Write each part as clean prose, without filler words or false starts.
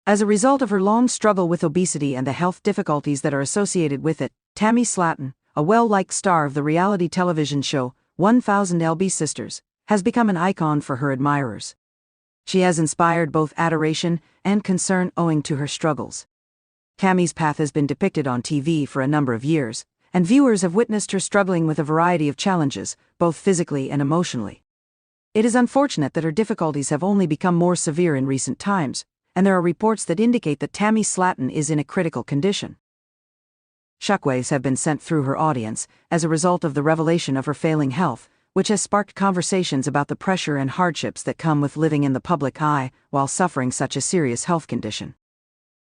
As a result of her long struggle with obesity and the health difficulties that are associated with it, Tammy Slaton, a well-liked star of the reality television show 1000 Lb Sisters, has become an icon for her admirers. She has inspired both adoration and concern owing to her struggles. Tammy's path has been depicted on TV for a number of years, and viewers have witnessed her struggling with a variety of challenges, both physically and emotionally. It is unfortunate that her difficulties have only become more severe in recent times, and there are reports that indicate that Tammy Slaton is in a critical condition. Shockwaves have been sent through her audience as a result of the revelation of her failing health, which has sparked conversations about the pressure and hardships that come with living in the public eye while suffering such a serious health condition.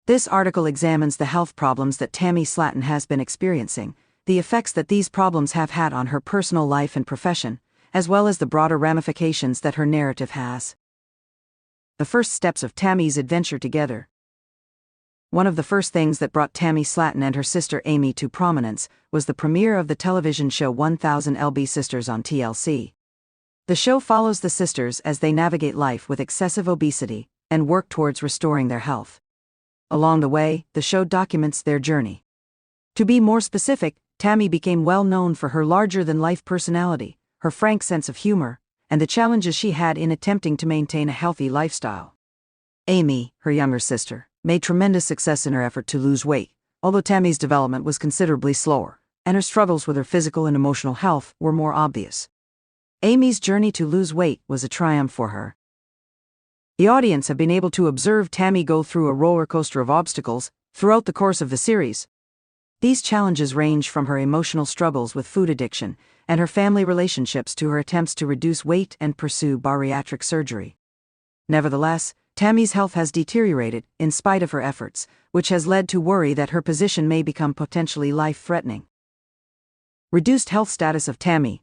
This article examines the health problems that Tammy Slaton has been experiencing, the effects that these problems have had on her personal life and profession, as well as the broader ramifications that her narrative has. The first steps of Tammy's adventure together. One of the first things that brought Tammy Slaton and her sister Amy to prominence was the premiere of the television show 1000 Lb Sisters on TLC. The show follows the sisters as they navigate life with excessive obesity and work towards restoring their health. Along the way, the show documents their journey. To be more specific, Tammy became well known for her larger-than-life personality, her frank sense of humor, and the challenges she had in attempting to maintain a healthy lifestyle. Amy, her younger sister, made tremendous success in her effort to lose weight, although Tammy's development was considerably slower, and her struggles with her physical and emotional health were more obvious. Amy's journey to lose weight was a triumph for her. The audience have been able to observe Tammy go through a roller coaster of obstacles throughout the course of the series. These challenges range from her emotional struggles with food addiction and her family relationships to her attempts to reduce weight and pursue bariatric surgery. Nevertheless, Tammy's health has deteriorated in spite of her efforts, which has led to worry that her position may become potentially life-threatening. Reduced health status of Tammy.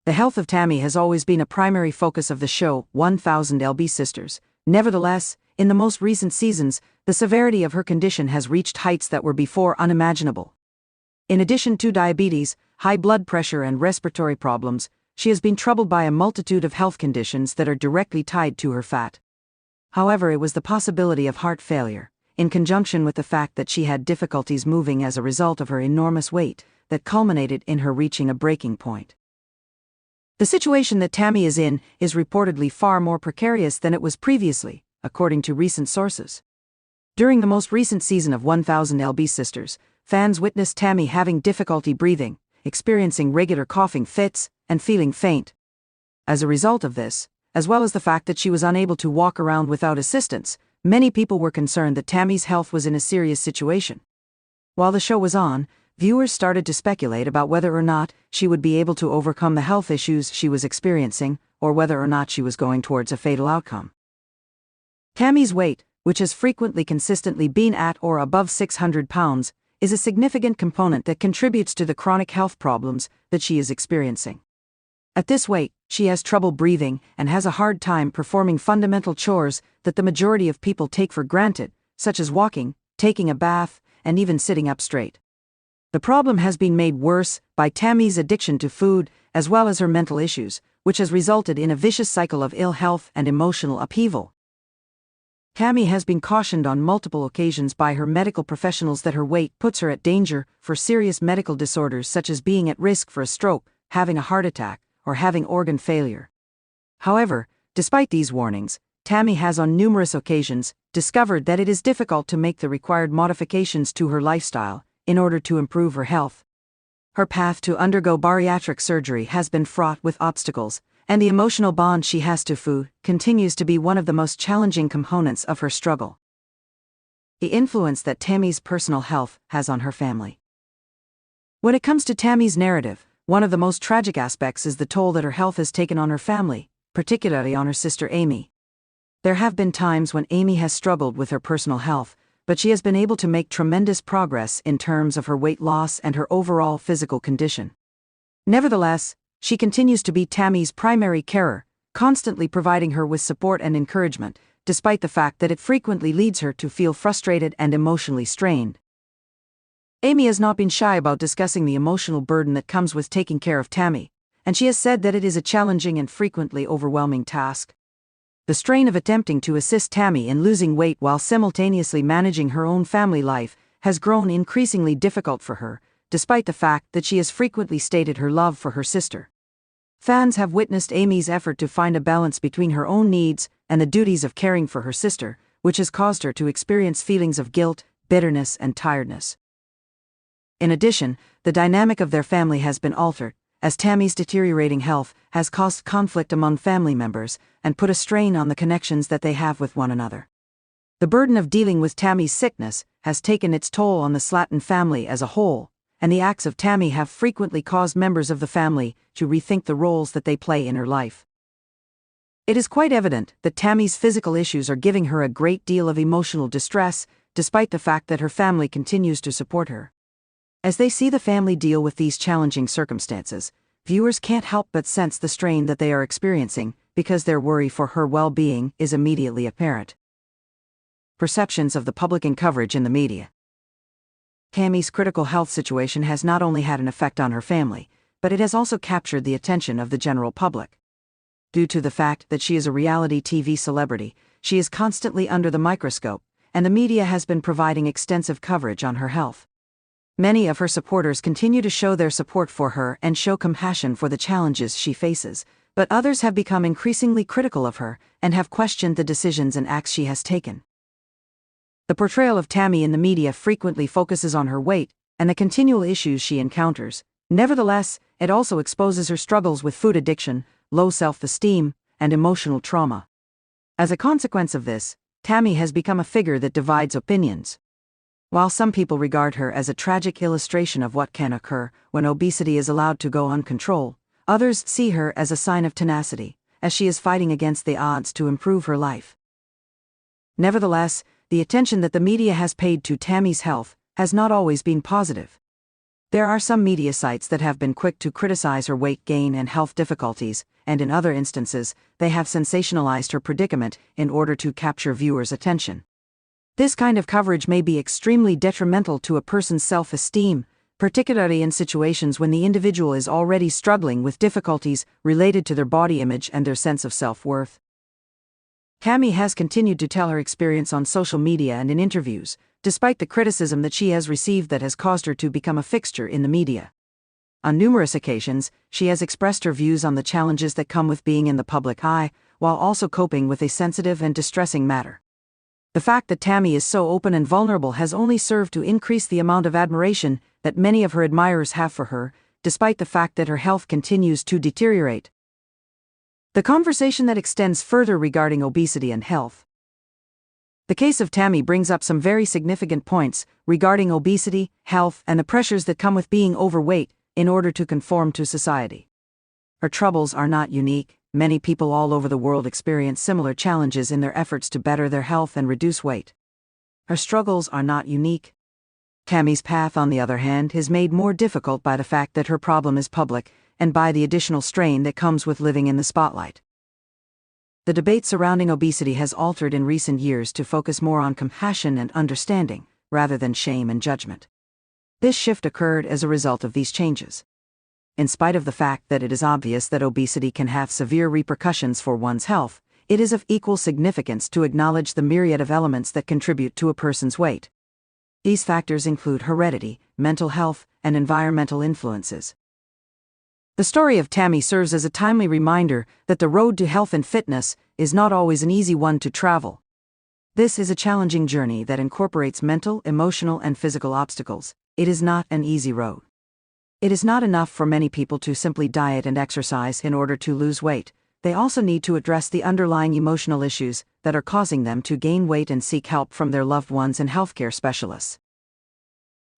The health of Tammy has always been a primary focus of the show 1000 Lb Sisters. Nevertheless, in the most recent seasons, the severity of her condition has reached heights that were before unimaginable. In addition to diabetes, high blood pressure and respiratory problems, she has been troubled by a multitude of health conditions that are directly tied to her fat. However, it was the possibility of heart failure, in conjunction with the fact that she had difficulties moving as a result of her enormous weight, that culminated in her reaching a breaking point. The situation that Tammy is in is reportedly far more precarious than it was previously, according to recent sources. During the most recent season of 1000 Lb Sisters, fans witnessed Tammy having difficulty breathing, experiencing regular coughing fits, and feeling faint. As a result of this, as well as the fact that she was unable to walk around without assistance, many people were concerned that Tammy's health was in a serious situation. While the show was on, viewers started to speculate about whether or not she would be able to overcome the health issues she was experiencing, or whether or not she was going towards a fatal outcome. Tammy's weight, which has frequently consistently been at or above 600 pounds, is a significant component that contributes to the chronic health problems that she is experiencing. At this weight, she has trouble breathing and has a hard time performing fundamental chores that the majority of people take for granted, such as walking, taking a bath, and even sitting up straight. The problem has been made worse by Tammy's addiction to food, as well as her mental issues, which has resulted in a vicious cycle of ill health and emotional upheaval. Tammy has been cautioned on multiple occasions by her medical professionals that her weight puts her at danger for serious medical disorders such as being at risk for a stroke, having a heart attack, or having organ failure. However, despite these warnings, Tammy has on numerous occasions discovered that it is difficult to make the required modifications to her lifestyle in order to improve her health. Her path to undergo bariatric surgery has been fraught with obstacles, and the emotional bond she has to food continues to be one of the most challenging components of her struggle. The influence that Tammy's personal health has on her family. When it comes to Tammy's narrative, one of the most tragic aspects is the toll that her health has taken on her family, particularly on her sister Amy. There have been times when Amy has struggled with her personal health, but she has been able to make tremendous progress in terms of her weight loss and her overall physical condition. Nevertheless, she continues to be Tammy's primary carer, constantly providing her with support and encouragement, despite the fact that it frequently leads her to feel frustrated and emotionally strained. Amy has not been shy about discussing the emotional burden that comes with taking care of Tammy, and she has said that it is a challenging and frequently overwhelming task. The strain of attempting to assist Tammy in losing weight while simultaneously managing her own family life has grown increasingly difficult for her, despite the fact that she has frequently stated her love for her sister. Fans have witnessed Amy's effort to find a balance between her own needs and the duties of caring for her sister, which has caused her to experience feelings of guilt, bitterness, and tiredness. In addition, the dynamic of their family has been altered, as Tammy's deteriorating health has caused conflict among family members and put a strain on the connections that they have with one another. The burden of dealing with Tammy's sickness has taken its toll on the Slaton family as a whole, and the acts of Tammy have frequently caused members of the family to rethink the roles that they play in her life. It is quite evident that Tammy's physical issues are giving her a great deal of emotional distress, despite the fact that her family continues to support her. As they see the family deal with these challenging circumstances, viewers can't help but sense the strain that they are experiencing, because their worry for her well-being is immediately apparent. Perceptions of the public and coverage in the media. Tammy's critical health situation has not only had an effect on her family, but it has also captured the attention of the general public. Due to the fact that she is a reality TV celebrity, she is constantly under the microscope, and the media has been providing extensive coverage on her health. Many of her supporters continue to show their support for her and show compassion for the challenges she faces, but others have become increasingly critical of her and have questioned the decisions and acts she has taken. The portrayal of Tammy in the media frequently focuses on her weight and the continual issues she encounters. Nevertheless, it also exposes her struggles with food addiction, low self-esteem, and emotional trauma. As a consequence of this, Tammy has become a figure that divides opinions. While some people regard her as a tragic illustration of what can occur when obesity is allowed to go uncontrolled, others see her as a sign of tenacity, as she is fighting against the odds to improve her life. Nevertheless, the attention that the media has paid to Tammy's health has not always been positive. There are some media sites that have been quick to criticize her weight gain and health difficulties, and in other instances, they have sensationalized her predicament in order to capture viewers' attention. This kind of coverage may be extremely detrimental to a person's self-esteem, particularly in situations when the individual is already struggling with difficulties related to their body image and their sense of self-worth. Tammy has continued to tell her experience on social media and in interviews, despite the criticism that she has received that has caused her to become a fixture in the media. On numerous occasions, she has expressed her views on the challenges that come with being in the public eye, while also coping with a sensitive and distressing matter. The fact that Tammy is so open and vulnerable has only served to increase the amount of admiration that many of her admirers have for her, despite the fact that her health continues to deteriorate. The conversation that extends further regarding obesity and health. The case of Tammy brings up some very significant points regarding obesity, health, and the pressures that come with being overweight in order to conform to society. Her troubles are not unique. Many people all over the world experience similar challenges in their efforts to better their health and reduce weight. Her struggles are not unique. Tammy's path, on the other hand, is made more difficult by the fact that her problem is public and by the additional strain that comes with living in the spotlight. The debate surrounding obesity has altered in recent years to focus more on compassion and understanding, rather than shame and judgment. This shift occurred as a result of these changes. In spite of the fact that it is obvious that obesity can have severe repercussions for one's health, it is of equal significance to acknowledge the myriad of elements that contribute to a person's weight. These factors include heredity, mental health, and environmental influences. The story of Tammy serves as a timely reminder that the road to health and fitness is not always an easy one to travel. This is a challenging journey that incorporates mental, emotional, and physical obstacles. It is not an easy road. It is not enough for many people to simply diet and exercise in order to lose weight. They also need to address the underlying emotional issues that are causing them to gain weight and seek help from their loved ones and healthcare specialists.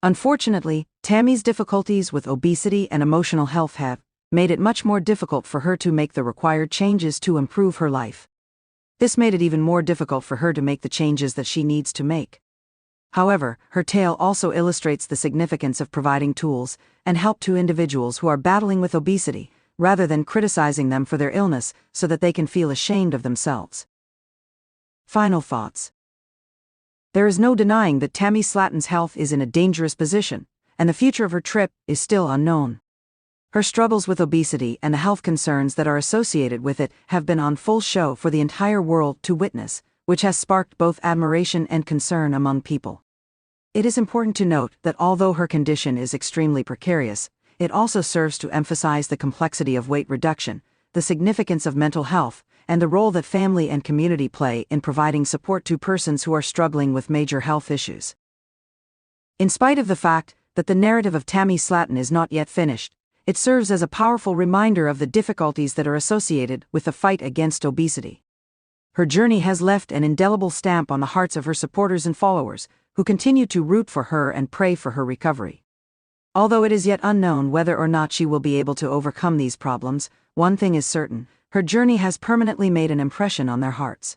Unfortunately, Tammy's difficulties with obesity and emotional health have made it much more difficult for her to make the required changes to improve her life. This made it even more difficult for her to make the changes that she needs to make. However, her tale also illustrates the significance of providing tools and help to individuals who are battling with obesity, rather than criticizing them for their illness so that they can feel ashamed of themselves. Final thoughts. There is no denying that Tammy Slaton's health is in a dangerous position, and the future of her trip is still unknown. Her struggles with obesity and the health concerns that are associated with it have been on full show for the entire world to witness, which has sparked both admiration and concern among people. It is important to note that although her condition is extremely precarious, it also serves to emphasize the complexity of weight reduction, the significance of mental health, and the role that family and community play in providing support to persons who are struggling with major health issues. In spite of the fact that the narrative of Tammy Slaton is not yet finished, it serves as a powerful reminder of the difficulties that are associated with the fight against obesity. Her journey has left an indelible stamp on the hearts of her supporters and followers, who continue to root for her and pray for her recovery. Although it is yet unknown whether or not she will be able to overcome these problems, one thing is certain: her journey has permanently made an impression on their hearts.